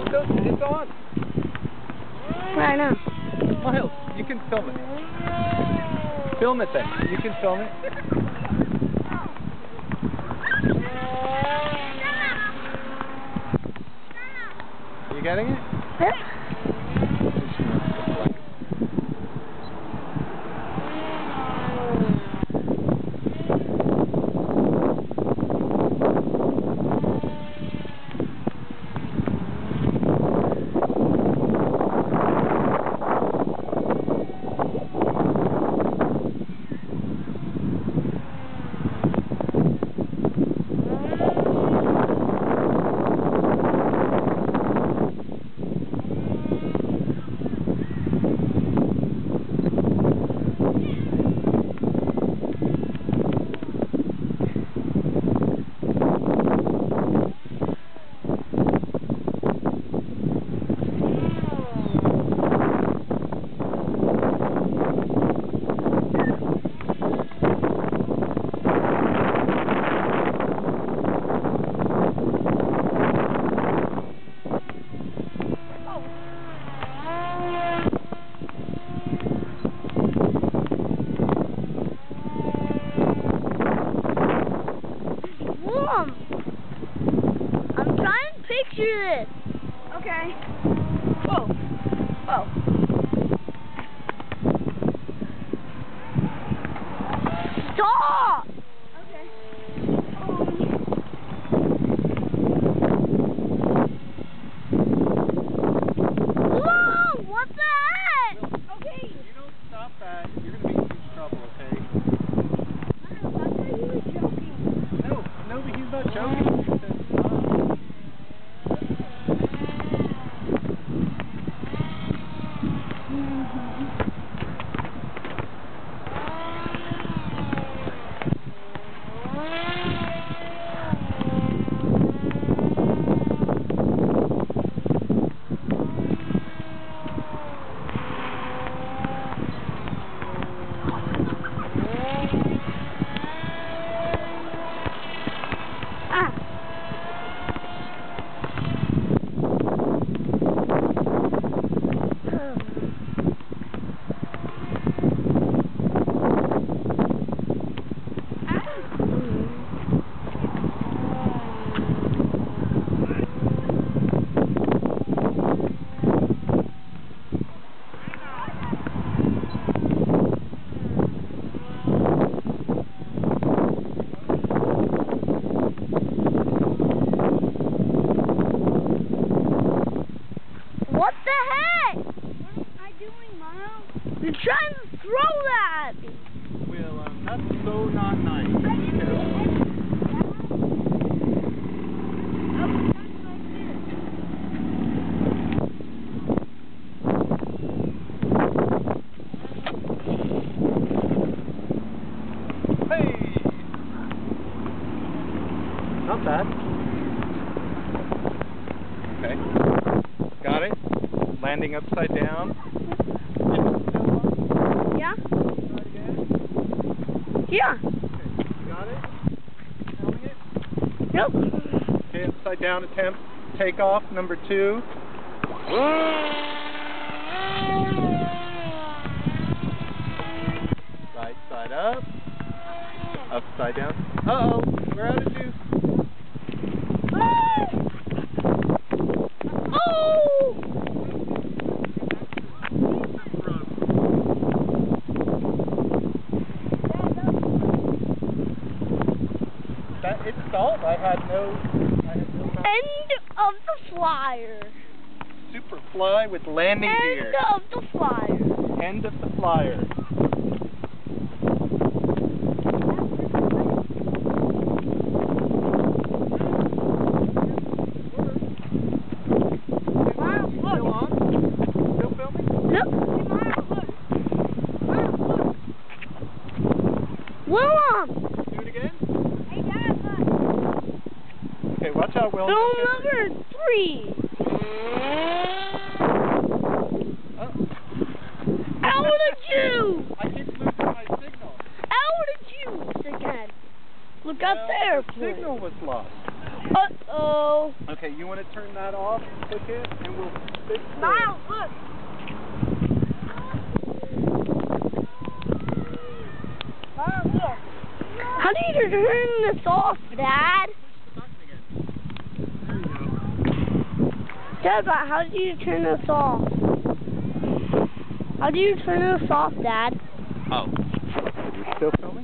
It's on. Right now. Miles, you can film it. Film it then. You can film it. You getting it? Yeah. I'm trying to picture this. Okay. Whoa. Whoa. Stop! Okay. Whoa! What the heck? Okay. You don't stop that, you're going to be in huge trouble, okay? I thought you were joking. No, but he's not joking. He said stop. What the heck? What am I doing, Miles? You're trying to throw that at me. Well, that's so not nice. Be careful. Hey! Not bad. Okay. Got it? Landing upside down. Yeah? Try again. Yeah. Okay. Got it? Filming it? Yep. Okay, upside down attempt. Takeoff, number 2. Right side up. Upside down. Uh-oh, we're out of juice. Oh! It's salt. I had no End of the flyer. Superfly with landing gear. End of the flyer. End of the flyer. Miles, look. Still on? Still filming? Yep. Miles, look. Miles, look. Willem! Do it again? Hey, Dad, look. Okay, watch out, Will. Film number 3. Altitude! I keep losing my signal. Altitude again. Look up the airplane. Signal was lost. Uh-oh. Okay, you want to turn that off? Click it, and we'll fix it. Miles, look. Miles, look. How do you turn this off, Dad? Dad, but how do you turn this off? How do you turn this off, Dad? Oh. Are you still filming?